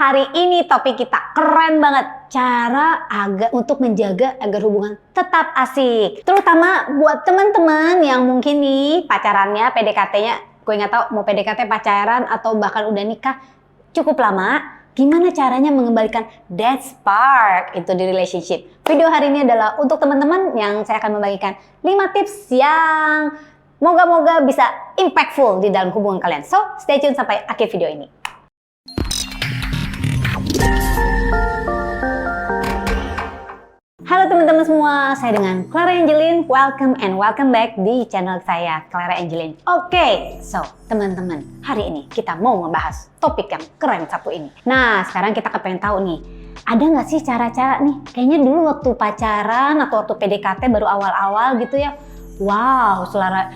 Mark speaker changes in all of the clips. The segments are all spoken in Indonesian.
Speaker 1: Hari ini topik kita keren banget. Cara untuk menjaga agar hubungan tetap asik. Terutama buat teman-teman yang mungkin nih pacarannya, PDKT-nya, gue nggak tahu mau PDKT pacaran atau bahkan udah nikah cukup lama. Gimana caranya mengembalikan that spark itu di relationship? Video hari ini adalah untuk teman-teman yang saya akan membagikan 5 tips yang moga-moga bisa impactful di dalam hubungan kalian. So, stay tune sampai akhir video ini. Halo teman-teman semua, saya dengan Clara Angelin. Welcome back di channel saya, Clara Angelin. Oke, so teman-teman, hari ini kita mau membahas topik yang keren satu ini. Nah, sekarang kita pengen tahu nih, ada nggak sih cara-cara nih? Kayaknya dulu waktu pacaran atau waktu PDKT baru awal-awal gitu ya. Wow,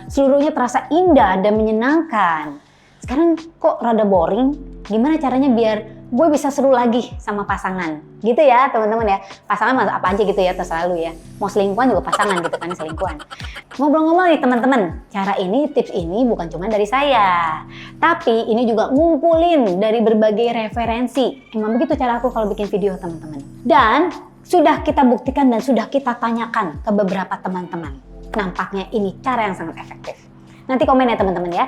Speaker 1: seluruhnya terasa indah dan menyenangkan. Sekarang kok rada boring? Gimana caranya biar gue bisa seru lagi sama pasangan? Gitu ya teman-teman ya. Pasangan apa aja gitu ya, terserah lu ya. Mau selingkuhan juga pasangan gitu kan, selingkuhan. Ngobrol-ngobrol nih teman-teman. Cara ini, tips ini bukan cuma dari saya. Tapi ini juga ngumpulin dari berbagai referensi. Emang begitu cara aku kalau bikin video teman-teman. Dan sudah kita buktikan dan sudah kita tanyakan ke beberapa teman-teman. Nampaknya ini cara yang sangat efektif. Nanti komen ya teman-teman ya.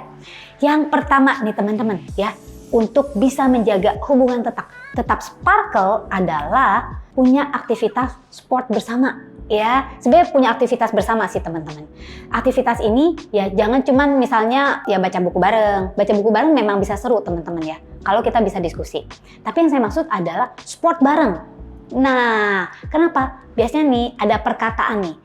Speaker 1: Yang pertama nih teman-teman ya, untuk bisa menjaga hubungan tetap sparkle adalah punya aktivitas sport bersama. Ya, sebenarnya punya aktivitas bersama sih teman-teman. Aktivitas ini ya jangan cuman misalnya ya baca buku bareng. Baca buku bareng memang bisa seru teman-teman ya, kalau kita bisa diskusi. Tapi yang saya maksud adalah sport bareng. Nah, kenapa? Biasanya nih ada perkataan nih,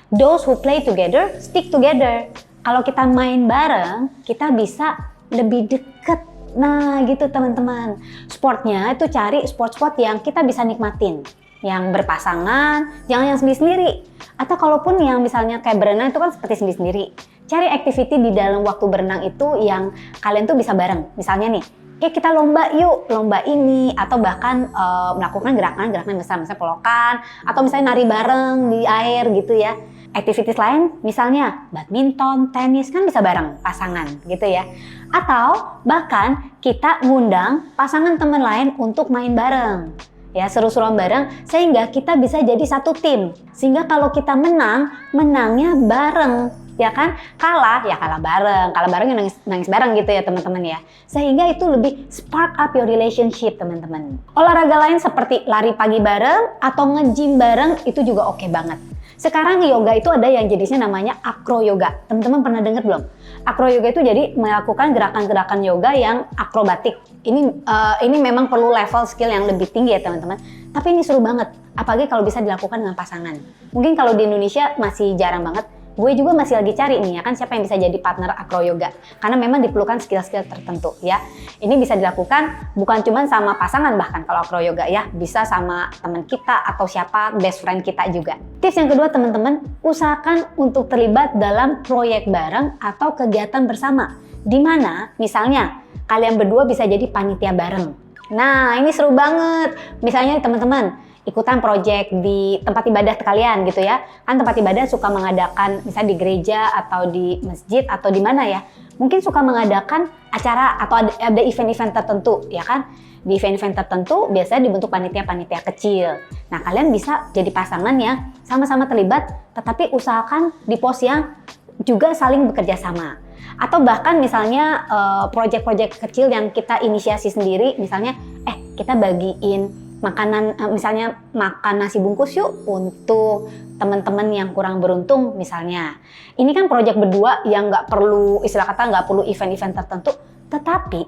Speaker 1: those who play together, stick together. Kalau kita main bareng, kita bisa lebih deket. Nah gitu teman-teman. Sportnya itu cari sport-sport yang kita bisa nikmatin. Yang berpasangan, jangan yang sendiri-sendiri. Atau kalaupun yang misalnya kayak berenang itu kan seperti sendiri-sendiri. Cari activity di dalam waktu berenang itu yang kalian tuh bisa bareng. Misalnya nih, kayak kita lomba yuk, lomba ini. Atau bahkan melakukan gerakan-gerakan besar, misalnya pelokan. Atau misalnya nari bareng di air gitu ya. Activities lain misalnya badminton, tenis kan bisa bareng pasangan gitu ya. Atau bahkan kita ngundang pasangan teman lain untuk main bareng. Ya, seru-seruan bareng sehingga kita bisa jadi satu tim. Sehingga kalau kita menang, menangnya bareng. Ya kan? Kalah bareng. Kalah bareng ya nangis bareng gitu ya teman-teman ya. Sehingga itu lebih spark up your relationship teman-teman. Olahraga lain seperti lari pagi bareng atau nge-gym bareng itu juga oke banget. Sekarang yoga itu ada yang jenisnya namanya acro yoga. Teman-teman pernah dengar belum? Acro yoga itu jadi melakukan gerakan-gerakan yoga yang akrobatik. Ini memang perlu level skill yang lebih tinggi ya teman-teman. Tapi ini seru banget. Apalagi kalau bisa dilakukan dengan pasangan. Mungkin kalau di Indonesia masih jarang banget. Gue juga masih lagi cari nih ya kan siapa yang bisa jadi partner acro yoga. Karena memang diperlukan skill-skill tertentu ya. Ini bisa dilakukan bukan cuma sama pasangan bahkan kalau acro yoga ya. Bisa sama teman kita atau siapa best friend kita juga. Tips yang kedua teman-teman, usahakan untuk terlibat dalam proyek bareng atau kegiatan bersama. Di mana misalnya kalian berdua bisa jadi panitia bareng. Nah ini seru banget. Misalnya teman-teman ikutan proyek di tempat ibadah kalian gitu ya. Kan tempat ibadah suka mengadakan misalnya di gereja atau di masjid atau di mana ya. Mungkin suka mengadakan acara atau ada event-event tertentu ya kan. Di event-event tertentu biasanya dibentuk panitia-panitia kecil. Nah kalian bisa jadi pasangan yang sama-sama terlibat tetapi usahakan di pos yang juga saling bekerja sama. Atau bahkan misalnya proyek-proyek kecil yang kita inisiasi sendiri. Misalnya kita bagiin makanan, misalnya makan nasi bungkus yuk untuk teman-teman yang kurang beruntung misalnya. Ini kan proyek berdua yang nggak perlu, istilah kata nggak perlu event-event tertentu. Tetapi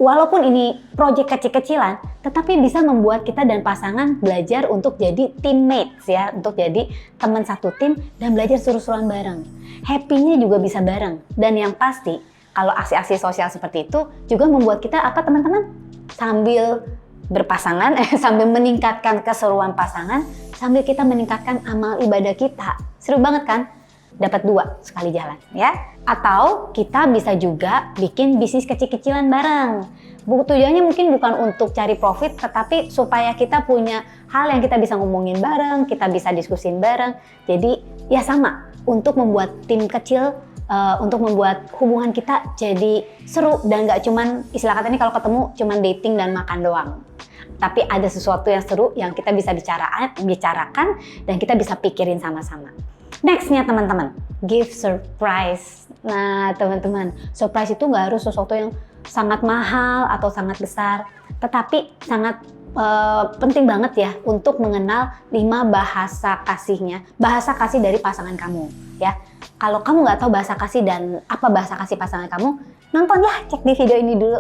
Speaker 1: walaupun ini proyek kecil-kecilan, tetapi bisa membuat kita dan pasangan belajar untuk jadi teammates ya, untuk jadi teman satu tim dan belajar seru-seruan bareng. Happy-nya juga bisa bareng. Dan yang pasti kalau aksi-aksi sosial seperti itu juga membuat kita apa teman-teman? Sambil berpasangan, sambil meningkatkan keseruan pasangan, sambil kita meningkatkan amal ibadah kita. Seru banget kan? Dapat 2 sekali jalan ya. Atau kita bisa juga bikin bisnis kecil-kecilan bareng. Tujuannya mungkin bukan untuk cari profit, tetapi supaya kita punya hal yang kita bisa ngomongin bareng, kita bisa diskusin bareng. Jadi ya sama, untuk membuat tim kecil, untuk membuat hubungan kita jadi seru dan gak cuman istilah katanya kalau ketemu cuman dating dan makan doang. tapi ada sesuatu yang seru yang kita bisa bicarakan dan kita bisa pikirin sama-sama. Nextnya teman-teman, give surprise. Nah teman-teman, surprise itu nggak harus sesuatu yang sangat mahal atau sangat besar, tetapi sangat penting banget ya untuk mengenal 5 bahasa kasihnya, bahasa kasih dari pasangan kamu ya. Kalau kamu nggak tahu bahasa kasih dan apa bahasa kasih pasangan kamu, nonton ya, cek di video ini dulu.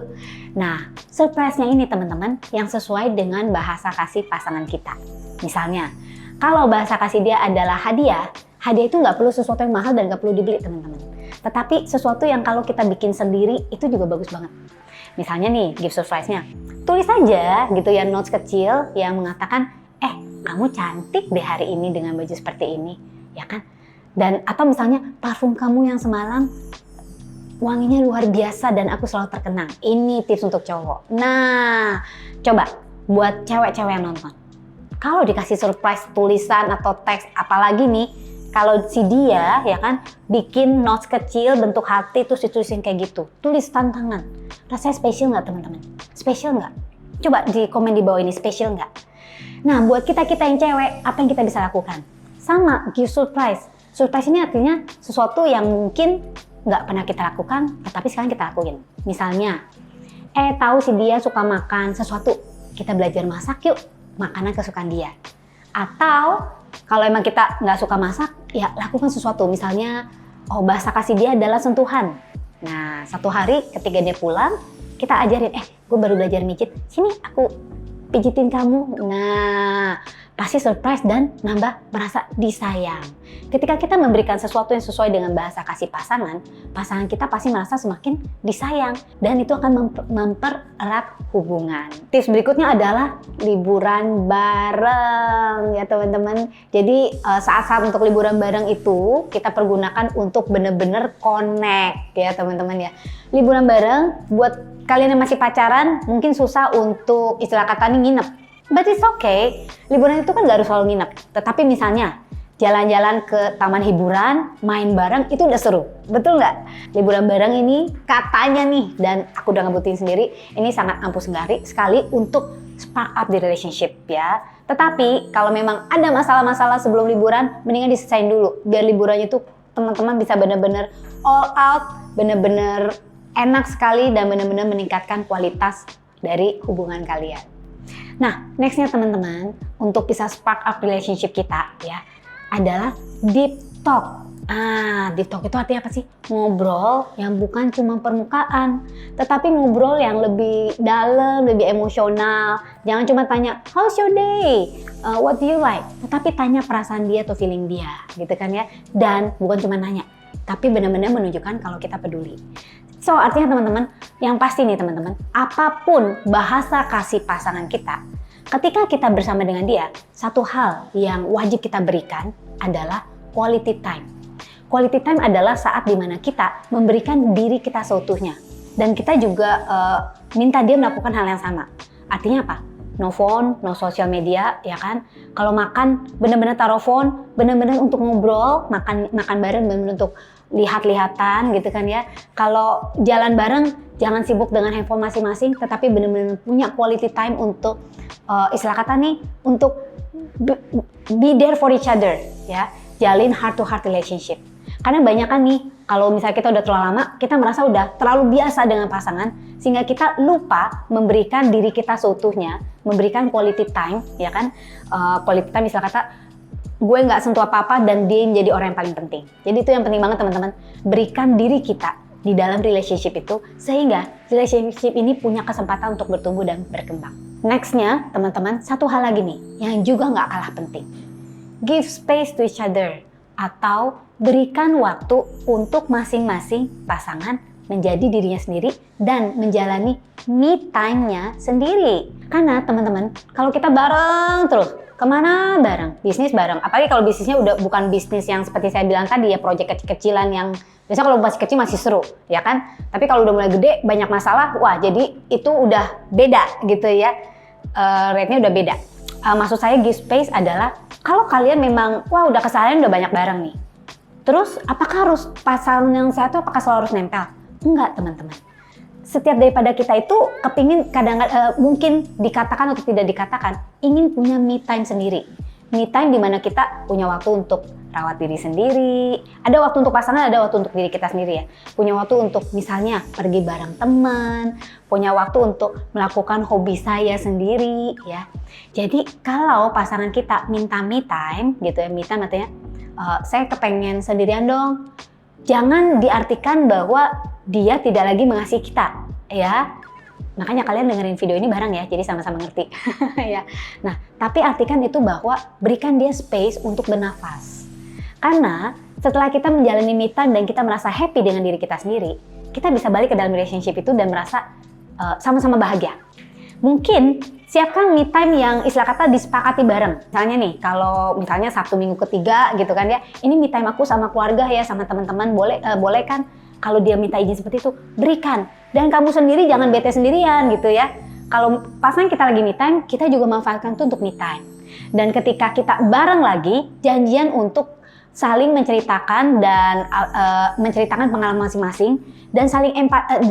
Speaker 1: Nah, surprise-nya ini teman-teman yang sesuai dengan bahasa kasih pasangan kita. Misalnya, kalau bahasa kasih dia adalah hadiah, hadiah itu nggak perlu sesuatu yang mahal dan nggak perlu dibeli teman-teman. Tetapi sesuatu yang kalau kita bikin sendiri itu juga bagus banget. Misalnya nih, gift surprise-nya, tulis aja gitu ya notes kecil yang mengatakan, kamu cantik deh hari ini dengan baju seperti ini, ya kan? Dan atau misalnya parfum kamu yang semalam wanginya luar biasa dan aku selalu terkenang. Ini tips untuk cowok. Nah, coba buat cewek-cewek yang nonton. Kalau dikasih surprise tulisan atau teks, apalagi nih, kalau si dia ya kan bikin notes kecil bentuk hati terus ditulisin kayak gitu, tulis tantangan. Rasanya spesial nggak teman-teman? Spesial nggak? Coba di komen di bawah ini, spesial nggak? Nah, buat kita yang cewek, apa yang kita bisa lakukan? Sama, give surprise. Surprise ini artinya sesuatu yang mungkin nggak pernah kita lakukan, tetapi sekarang kita lakuin. Misalnya, tahu si dia suka makan sesuatu, kita belajar masak yuk, makanan kesukaan dia. Atau kalau emang kita nggak suka masak, ya lakukan sesuatu. Misalnya, bahasa kasih dia adalah sentuhan. Nah, satu hari ketika dia pulang, kita ajarin, gue baru belajar mijit, sini aku pijitin kamu. Nah, pasti surprise dan nambah merasa disayang. Ketika kita memberikan sesuatu yang sesuai dengan bahasa kasih pasangan kita pasti merasa semakin disayang dan itu akan mempererat hubungan. Tips berikutnya adalah liburan bareng ya teman-teman. Jadi saat-saat untuk liburan bareng itu kita pergunakan untuk bener-bener connect ya teman-teman ya. Liburan bareng buat kalian yang masih pacaran mungkin susah untuk istilah kata nih nginep. But it's okay, liburan itu kan gak harus selalu nginep. Tetapi misalnya, jalan-jalan ke taman hiburan, main bareng, itu udah seru. Betul nggak? Liburan bareng ini katanya nih, dan aku udah ngebuktiin sendiri, ini sangat ampuh sekali untuk spark up the relationship ya. Tetapi, kalau memang ada masalah-masalah sebelum liburan, mendingan diselesain dulu. Biar liburannya itu teman-teman bisa bener-bener all out, bener-bener enak sekali, dan bener-bener meningkatkan kualitas dari hubungan kalian. Nah, nextnya teman-teman, untuk bisa spark up relationship kita ya, adalah deep talk. Deep talk itu artinya apa sih? Ngobrol yang bukan cuma permukaan, tetapi ngobrol yang lebih dalam, lebih emosional. Jangan cuma tanya, how's your day? What do you like? Tetapi tanya perasaan dia atau feeling dia, gitu kan ya. Dan bukan cuma nanya, tapi benar-benar menunjukkan kalau kita peduli. So, artinya teman-teman, yang pasti nih teman-teman, apapun bahasa kasih pasangan kita, ketika kita bersama dengan dia, satu hal yang wajib kita berikan adalah quality time. Quality time adalah saat dimana kita memberikan diri kita seutuhnya. Dan kita juga minta dia melakukan hal yang sama. Artinya apa? No phone, no social media, ya kan? Kalau makan, benar-benar taruh phone, benar-benar untuk ngobrol, makan bareng, benar-benar untuk lihat-lihatan gitu kan ya. Kalau jalan bareng, jangan sibuk dengan handphone masing-masing, tetapi benar-benar punya quality time untuk istilah kata nih, untuk be there for each other ya. Jalin heart to heart relationship. Karena banyak kan nih, kalau misalnya kita udah terlalu lama, kita merasa udah terlalu biasa dengan pasangan, sehingga kita lupa memberikan diri kita seutuhnya, memberikan quality time, ya kan? Quality time misalnya kata, gue nggak sentuh apa-apa dan dia jadi orang yang paling penting. Jadi itu yang penting banget teman-teman, berikan diri kita di dalam relationship itu, sehingga relationship ini punya kesempatan untuk bertumbuh dan berkembang. Nextnya, teman-teman, satu hal lagi nih, yang juga nggak kalah penting. Give space to each other, atau berikan waktu untuk masing-masing pasangan menjadi dirinya sendiri dan menjalani me time-nya sendiri. Karena teman-teman, kalau kita bareng terus, kemana bareng, bisnis bareng, apalagi kalau bisnisnya udah bukan bisnis yang seperti saya bilang tadi ya, proyek kecil-kecilan yang biasanya kalau masih kecil masih seru, ya kan? Tapi kalau udah mulai gede, banyak masalah, wah jadi itu udah beda gitu ya, rate-nya udah beda. Maksud saya give space adalah, kalau kalian memang, wah udah kesalahan udah banyak bareng nih, terus apakah harus pasangan yang satu apakah selalu harus nempel? Enggak teman-teman. setiap daripada kita itu kepingin mungkin dikatakan atau tidak dikatakan, ingin punya me time sendiri. Me time dimana kita punya waktu untuk rawat diri sendiri, ada waktu untuk pasangan, ada waktu untuk diri kita sendiri ya. Punya waktu untuk misalnya pergi bareng teman, punya waktu untuk melakukan hobi saya sendiri ya. Jadi kalau pasangan kita minta me time gitu ya, me time artinya saya kepengen sendirian dong. Jangan diartikan bahwa dia tidak lagi mengasihi kita ya. Makanya kalian dengerin video ini bareng ya, jadi sama-sama ngerti. Ya. Nah, tapi artikan itu bahwa berikan dia space untuk bernafas. Karena setelah kita menjalani me time dan kita merasa happy dengan diri kita sendiri, kita bisa balik ke dalam relationship itu dan merasa sama-sama bahagia. Mungkin siapkan me time yang istilah kata disepakati bareng. Misalnya nih, kalau misalnya Sabtu Minggu ketiga gitu kan ya, ini me time aku sama keluarga ya, sama teman-teman, boleh kan? Kalau dia minta izin seperti itu, berikan. Dan kamu sendiri jangan bete sendirian gitu ya. Kalau pasangan kita lagi me time, kita juga manfaatkan itu untuk me time. Dan ketika kita bareng lagi, janjian untuk saling menceritakan dan menceritakan pengalaman masing-masing dan saling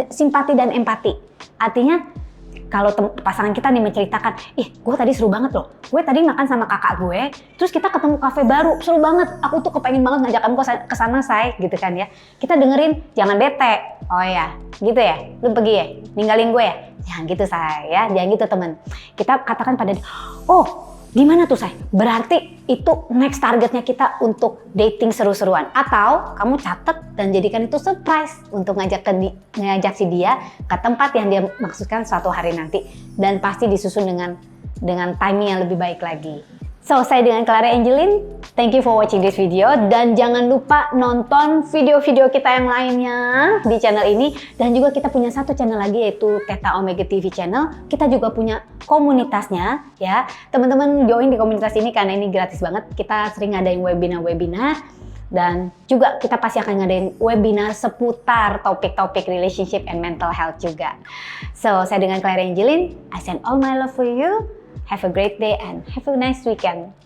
Speaker 1: simpati dan empati. Artinya kalau pasangan kita nih menceritakan, gue tadi seru banget loh, gue tadi makan sama kakak gue, terus kita ketemu kafe baru, seru banget, aku tuh kepengen banget ngajak kamu ke sana say, gitu kan ya. Kita dengerin, jangan bete, oh ya, gitu ya, lu pergi ya, ninggalin gue ya, jangan gitu say ya, jangan gitu temen. Kita katakan pada dia, oh gimana tuh say, berarti itu next targetnya kita untuk dating seru-seruan. Atau kamu catet dan jadikan itu surprise untuk ngajak si dia ke tempat yang dia maksudkan suatu hari nanti. Dan pasti disusun dengan timing yang lebih baik lagi. So, saya dengan Clara Angeline, thank you for watching this video. Dan jangan lupa nonton video-video kita yang lainnya di channel ini. Dan juga kita punya satu channel lagi yaitu Theta Omega TV channel. Kita juga punya komunitasnya ya. Teman-teman join di komunitas ini karena ini gratis banget. Kita sering ngadain webinar-webinar. Dan juga kita pasti akan ngadain webinar seputar topik-topik relationship and mental health juga. So, saya dengan Clara Angeline, I send all my love for you. Have a great day and have a nice weekend.